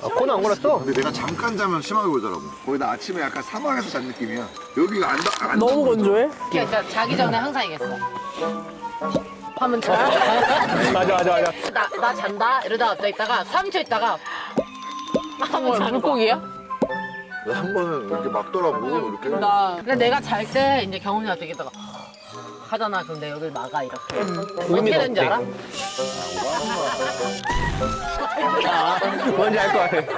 코는 안 걸었어? 근데 내가 잠깐 자면 심하게 보더라고. 거기다 아침에 약간 사막에서 잔 느낌이야. 여기가 안 너무 건조해? 그러니까 자기 전에 항상 얘기했어. 하면 자. 맞아. 나 잔다 이러다가 갑자기 있다가 3초 있다가 하면 자는 거야. 물고기야? 한 번은 이렇게 막더라고. 이렇게. 근데 내가 잘 때 이제 경훈이한테 얘기했다가 하잖아. 그럼 내 여길 막아 이렇게. 어떻게 의미가 되는지 없대. 알아? 뭔지 알 것 같아.